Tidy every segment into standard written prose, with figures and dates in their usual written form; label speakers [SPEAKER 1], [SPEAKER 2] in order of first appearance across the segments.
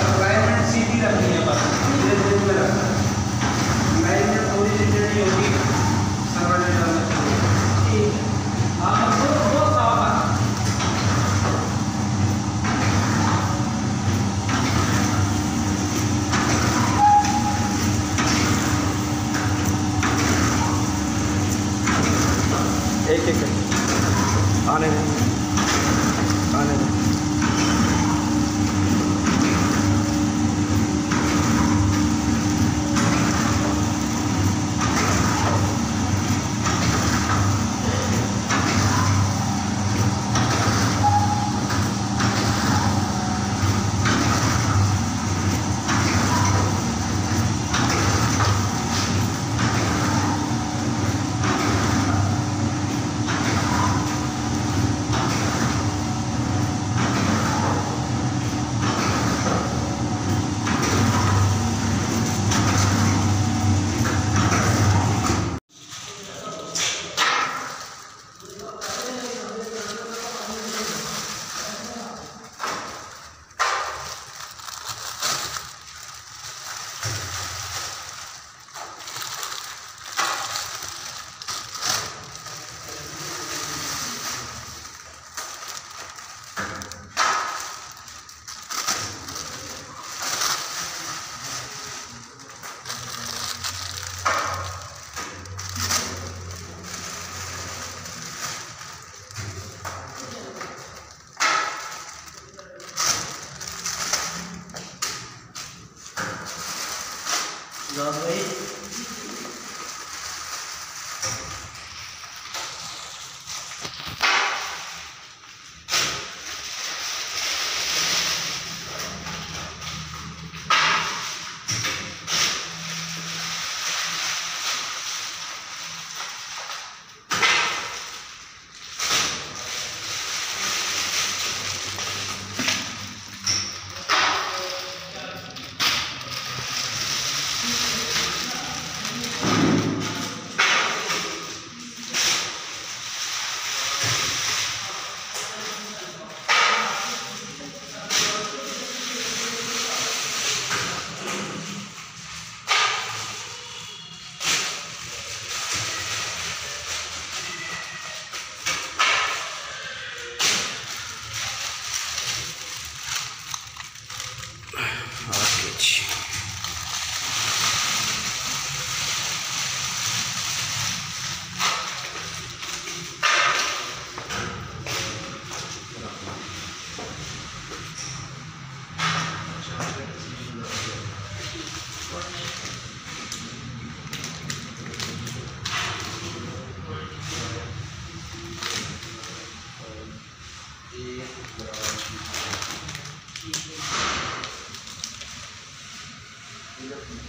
[SPEAKER 1] Alignment सीधी रखनी है, बस धीरे धीरे में रखना। अलाइनमेंट थोड़ी सी टेढ़ी होगी, सर्वर ने डालना चाहिए। ठीक है, हाँ बहुत साफ है।
[SPEAKER 2] एक एक आने दें, आने दें।
[SPEAKER 1] भाई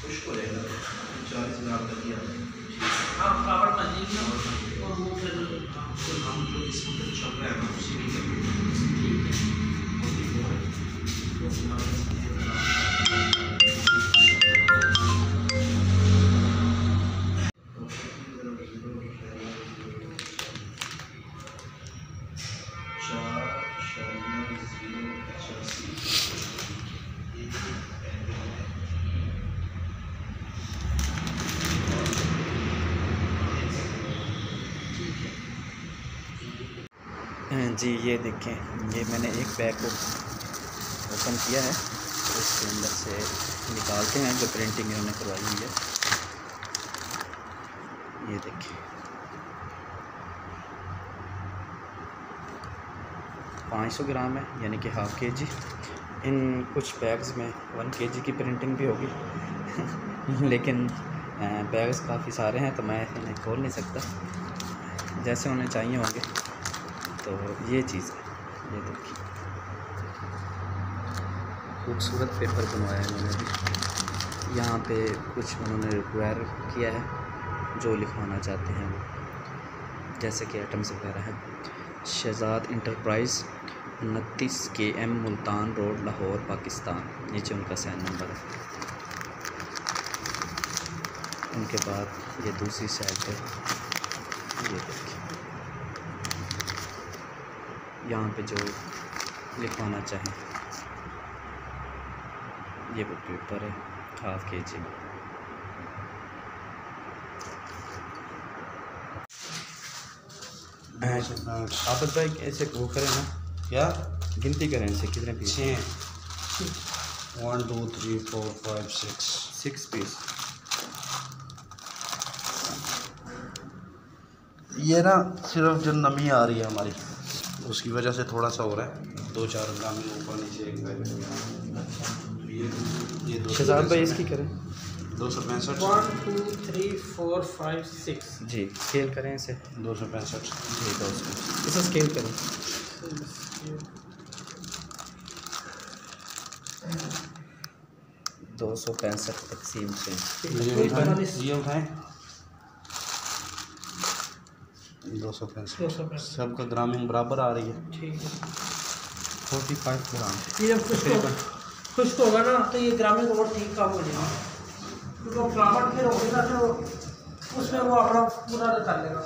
[SPEAKER 3] खुश हो जाएगा 40,000 तक ही
[SPEAKER 1] हाँ फ्लावर बन जाएगी और वो फिर हम जो इसमें चल रहा है ना उसी में
[SPEAKER 2] जी ये देखें, ये मैंने एक बैग को ओपन किया है, तो इसके अंदर से निकालते हैं जो प्रिंटिंग इन्होंने करवाई हुई है। ये देखें 500 ग्राम है, यानी कि हाफ़ kg। इन कुछ बैग्स में 1 kg की प्रिंटिंग भी होगी लेकिन बैग्स काफ़ी सारे हैं तो मैं इन्हें खोल नहीं सकता, जैसे उन्हें चाहिए होंगे। तो ये चीज़ है, ये देखिए खूबसूरत पेपर बनवाया है इन्होंने भी। यहाँ पे कुछ उन्होंने रिक्वायर किया है जो लिखवाना चाहते हैं वो, जैसे कि आइटम्स वगैरह है। Shahzad enterprise 29 KM Multan road Lahore Pakistan, नीचे उनका सैन नंबर है। उनके बाद ये दूसरी साइड पे ये देखिए, यहाँ पे जो लिखवाना चाहें ये वो पेपर है 1/2 kg। आफत भाई ऐसे वो करें ना,
[SPEAKER 3] क्या
[SPEAKER 2] गिनती करें इनसे कितने पीस?
[SPEAKER 3] 6 1 2 3 4 5 6
[SPEAKER 2] 6 पीस।
[SPEAKER 3] ये ना सिर्फ जो नमी आ रही है हमारी उसकी वजह से थोड़ा सा हो रहा है, 2-4 ग्राम ऊपर नीचे एक ये
[SPEAKER 2] शहजाद भाई इसकी करें
[SPEAKER 3] 265
[SPEAKER 1] 1 2 3 4 5 6
[SPEAKER 2] जी। स्केल करें इसे
[SPEAKER 3] 265
[SPEAKER 2] जी 200 इसे स्केल करें 265 तकसीम से
[SPEAKER 3] ये उठाएं 265 सबका ग्रामिंग बराबर आ रही है।
[SPEAKER 1] ठीक है।
[SPEAKER 2] 45 ग्राम।
[SPEAKER 1] ये जब खुश्क होगा ना तो ये ग्रामीण और ठीक काम हो जाएगा, क्योंकि वो फ्लावर फिर होगा फिर उसमें वो अपना पूरा कर लेगा।